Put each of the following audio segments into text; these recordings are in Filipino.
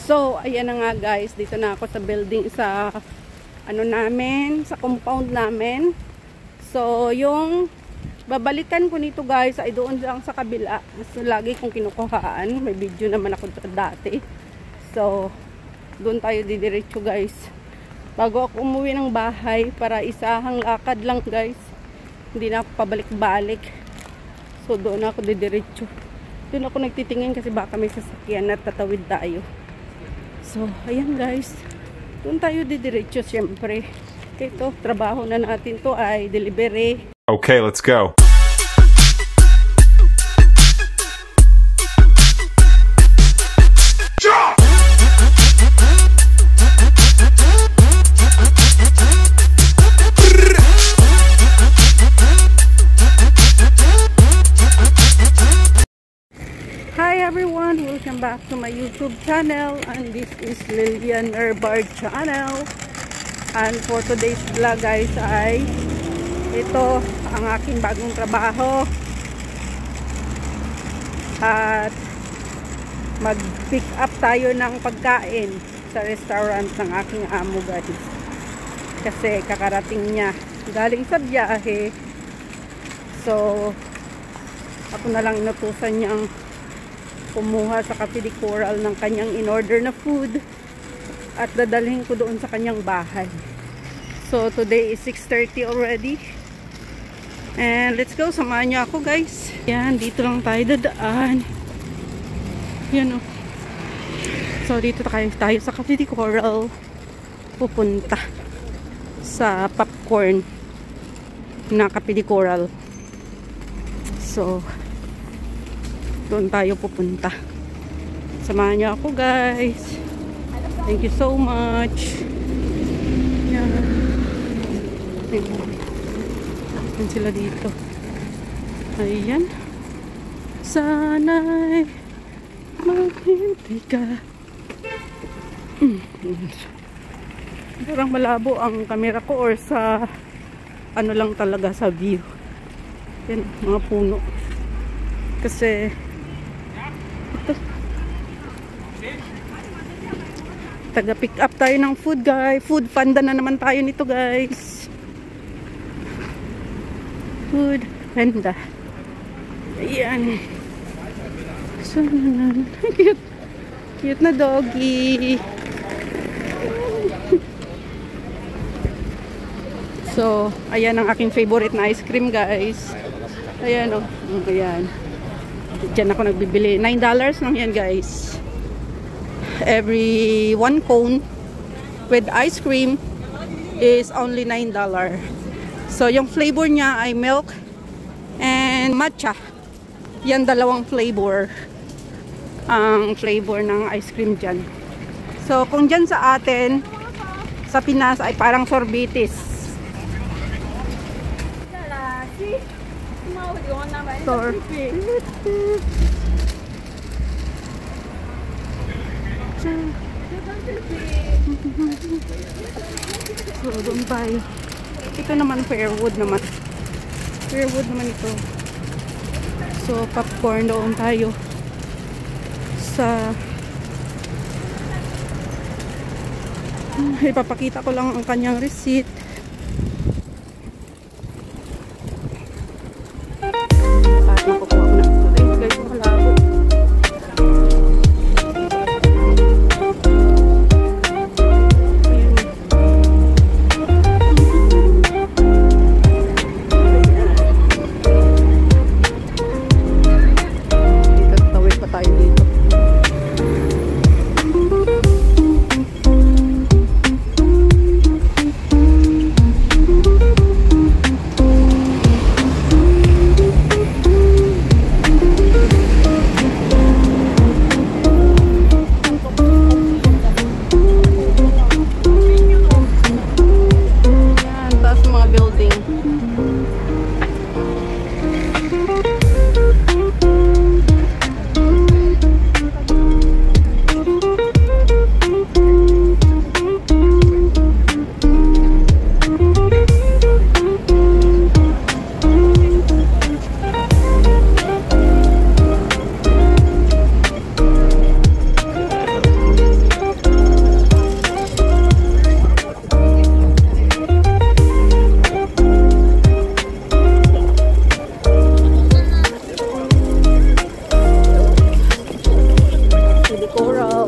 So, ayan na nga guys. Dito na ako sa building, sa ano namin, sa compound namin. So, yung babalikan ko nito guys ay doon lang sa kabila. So, lagi kong kinukuhaan. May video naman ako dati. So, doon tayo didiretso guys. Bago ako umuwi ng bahay para isahang lakad lang guys. Hindi na ako pabalik-balik. So, doon ako didiretso. Doon ako nagtitingin kasi baka may sasakyan at tatawid tayo. So, ayan guys. Doon tayo didiretso syempre. Ito, trabaho na natin to ay delivery. Okay, let's go. Hi everyone, welcome back to my YouTube channel, and this is Lilian Herbard channel. And for today's vlog guys ay ito ang aking bagong trabaho at mag pick up tayo ng pagkain sa restaurant ng aking amo guys, kasi kakarating niya galing sa biyahe. So ako na lang inutusan niyang kumuha sa Cafe de Coral ng kanyang in-order na food at dadalhin ko doon sa kanyang bahay. So today is 6:30 already, and let's go, samahan niyo ako guys. Yan, dito lang tayo dadaan. Yan o. So dito tayo sa Cafe de Coral, pupunta sa popcorn na Cafe de Coral. So doon tayo pupunta. Samahan niyo ako guys. Thank you so much. Yan. Yan sila dito. Ayan. Sana'y maghintay ka. Parang malabo ang camera ko or sa ano lang talaga sa view. Yan, mga puno. Kasi ito, taga-pick up tayo ng food guys. Food panda na naman tayo nito guys. Food panda. Ayan. So, cute. Cute na doggy. So, ayan ang aking favorite na ice cream guys. Ayan o. Oh. Ayan. Diyan ako nagbibili. $9 lang yan guys. Every one cone with ice cream is only $9. So yung flavor niya ay milk and matcha. Yan, dalawang flavor ang flavor ng ice cream dyan. So kung dyan sa atin sa Pinas ay parang sorbitis. So doon tayo. Ito naman Fairwood naman. Fairwood naman ito. So popcorn doon tayo sa ipapakita ko lang ang kanyang receipt.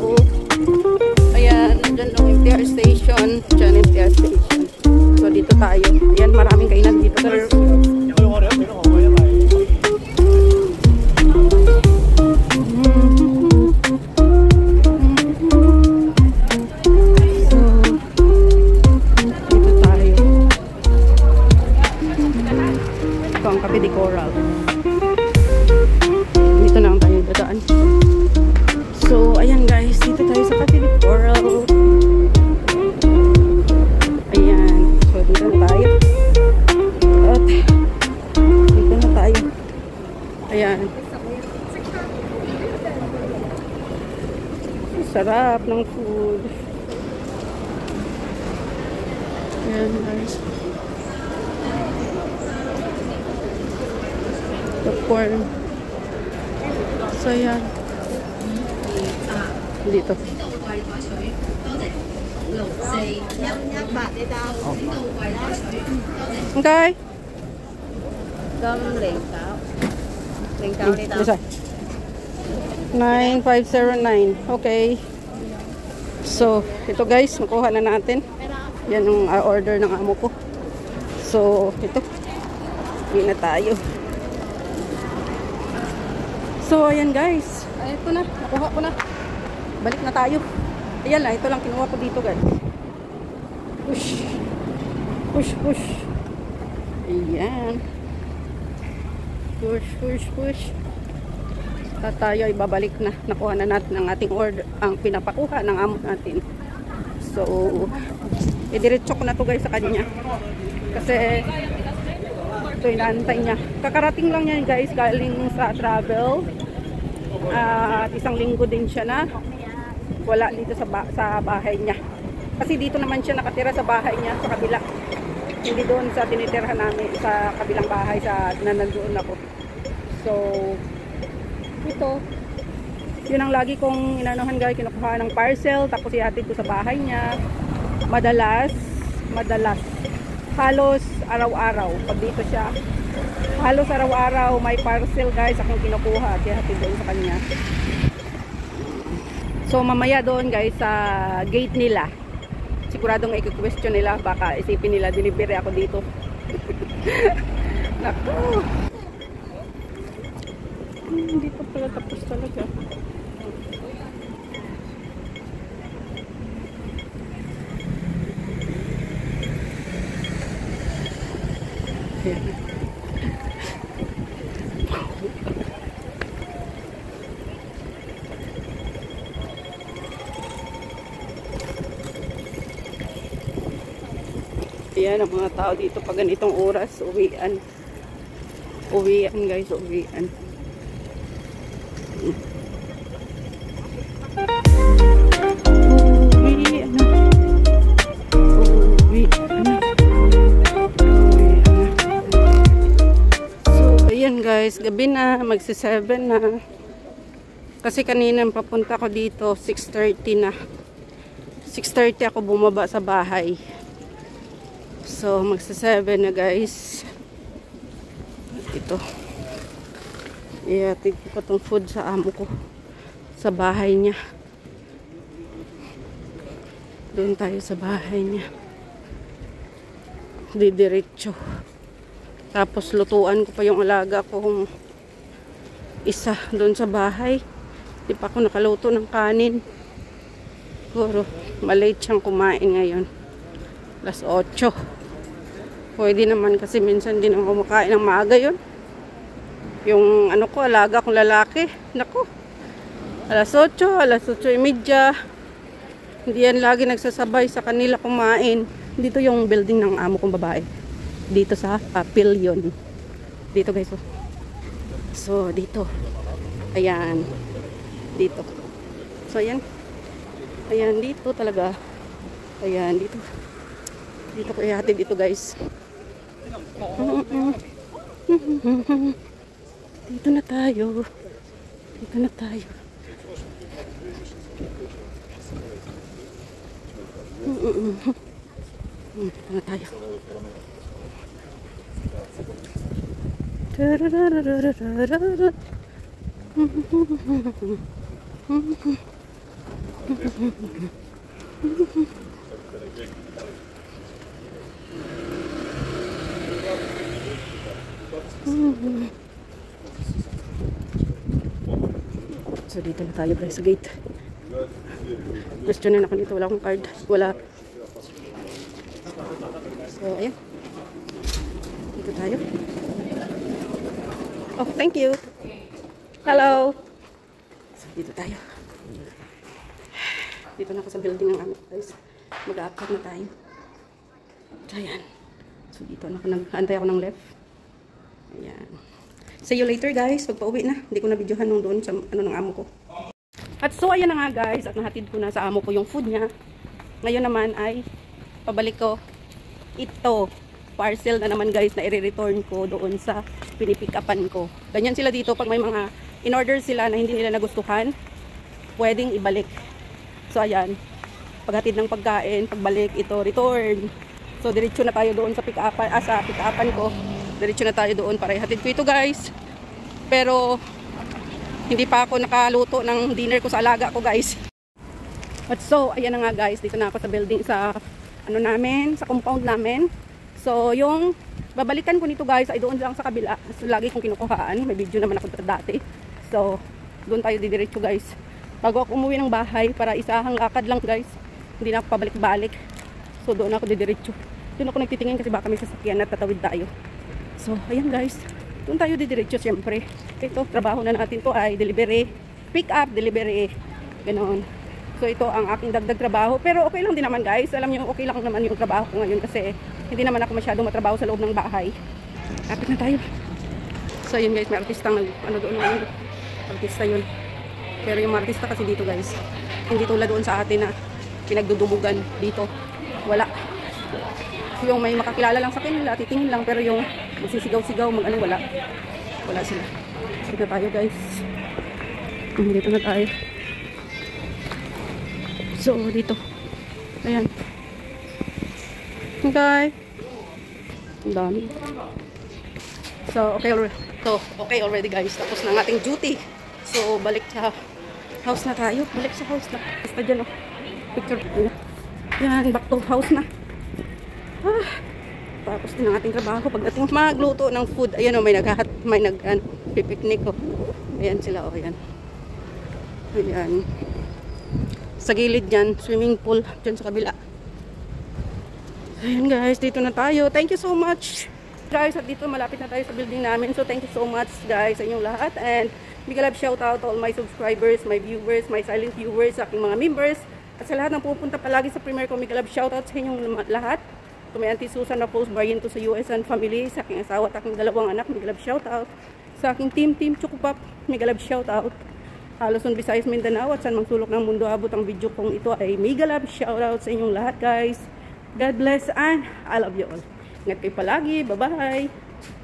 So, ayan, dyan yung MTR station. Dyan MTR station. So, dito tayo. Ayan, maraming kainan dito guys. Cafe de Coral. Dito na ang tayo dadaan. So, ayan guys, dito tayo sa Cafe de Coral. Ayan. So, dito na tayo. At, dito na tayo. Ayan. Sarap ng food. Ayan guys. Popcorn. So, yan. Dito. Okay. 9509. Okay. So, ito guys, nakuha na natin. Yan yung order ng amo ko. So, ito. Hindi na tayo. So, ayan guys. Ay, ito na. Nakuha ko na. Balik na tayo. Ayan na. Ito lang kinuha ko dito guys. Push. Push, push. Ayan. Push, push, push. At tayo ay babalik na. Nakuha na natin ang ating order. Ang pinapakuha ng amo natin. So, idiretso ko na to guys sa kanya. Kasi, ito inaantay niya. Kakarating lang yan guys, galing sa travel. At isang linggo din siya na wala dito sa bahay niya. Kasi dito naman siya nakatira sa bahay niya sa kabila. Hindi doon sa tinitirhan namin sa kabilang bahay na nandoon ako. So, ito. Yun ang lagi kong inanuhan guys, kinukuha ng parcel tapos ihatid ko sa bahay niya. Madalas halos araw-araw pag dito siya, halos araw-araw may parcel guys akong kinukuha at ihatid doon sa kanya. So mamaya doon guys sa gate nila, siguradong i-question nila, baka isipin nila delivery ako dito. Naku, hindi pa pala tapos talaga. Ayan ang mga tao dito pag ganitong oras, uwian guys, uwian. Guys, gabi na, magsi-7 na. Kasi kanina papunta ko dito, 6:30 na. 6:30 ako bumaba sa bahay. So, magsi-7 na guys. Ito. Ihatid ko itong food sa amo ko. Sa bahay niya. Doon tayo sa bahay niya. Didiretso. Tapos lutuan ko pa yung alaga kong isa doon sa bahay. Di pa ako nakaluto ng kanin. Siguro, malate siyang kumain ngayon. 8:00. Pwede naman kasi minsan din ako kumakain ng maaga yun. Yung ano ko, alaga kong lalaki. Naku, 8:00, 8:30. Hindi yan lagi nagsasabay sa kanila kumain. Dito yung building ng amo kong babae. Dito sa Pillion. Dito guys. So, dito. Ayan. Dito. So, ayan. Ayan, dito talaga. Ayan, dito. Dito ko ihatid dito guys. Dito na tayo. Dito na tayo. Dito na tayo. So dito na tayo guys sa gate. Question na ako dito, wala akong card. Wala. So ayan. Dito tayo. Oh, thank you. Hello. So dito tayo. Dito na ako sa building ng amin guys. Mag-a-upload na tayo. So ayan. So dito na ako, nag-antay ako ng left. Ayan. See you later guys. Pag pauwi na. Hindi ko na videohan nung doon sa ano ng amo ko. At so ayan na nga guys. At nahatid ko na sa amo ko yung food niya. Ngayon naman ay pabalik ko ito. Parcel na naman guys na i-return ko doon sa pinipick upan ko. Ganyan sila dito pag may mga in-order sila na hindi nila nagustuhan. Pwedeng ibalik. So ayan. Paghatid ng pagkain. Pagbalik ito return. So diretso na tayo doon sa pick-upan. Sa pick-upan ko. Diretso na tayo doon para ihatid ko ito guys. Pero hindi pa ako nakaluto ng dinner ko sa alaga ko guys. At so ayan na nga guys, dito na ako sa building sa ano namin, sa compound namin. So yung babalikan ko nito guys ay doon lang sa kabila. So lagi kong kinukuhaan, may video naman ako dati. So doon tayo didiretso guys. Bago ako umuwi ng bahay para isahang lakad lang guys. Hindi na ako pabalik-balik. So doon ako didiretso. Doon ako nagtitingin kasi baka may sasakyan at tatawid tayo. So, ayan guys. Doon tayo didiretso siyempre. Ito, trabaho na natin to ay delivery. Pick up, delivery. Ganon. So, ito ang aking dagdag trabaho. Pero okay lang din naman guys. Alam nyo, okay lang naman yung trabaho ko ngayon kasi hindi naman ako masyadong matrabaho sa loob ng bahay. Kapit na tayo. So, yun guys. May artistang ano doon ngayon. Artista yun. Pero yung artista kasi dito guys. Hindi tulad doon sa atin na pinagdudumugan dito. Wala. Yung may makakilala lang sa kanila, titingin lang, pero yung magsisigaw-sigaw, mag-ano, wala sila. Dito tayo guys. Dito na tayo. So dito, ayan, okay, ang dami. So okay already guys, tapos na ang ating duty. So balik sa house na tayo. Balik sa house na, basta dyan picture. Yan, back to house na. Tapos din ang ating trabaho pagdating magluto ng food. Ayan o, may pipiknik o. Ayan sila o, ayan. Ayan. Sa gilid dyan, swimming pool dyan sa kabila. Ayan guys, dito na tayo. Thank you so much guys. At dito malapit na tayo sa building namin. So thank you so much guys sa inyong lahat. And big love shout out to all my subscribers, my viewers, my silent viewers, sa aking mga members. At sa lahat ng pupunta palagi sa premiere ko, big love shout out sa inyong lahat. Kung may Auntie Susan na post Barriento sa US and family, sa aking asawa at aking dalawang anak, may galab shoutout. Sa aking team Chukupap, may galab shoutout. Luzon, Visayas, Mindanao at saan mang sulok ng mundo abot ang video kong ito ay may galab shoutout sa inyong lahat guys. God bless and I love you all. Ingat kayo palagi. Bye-bye.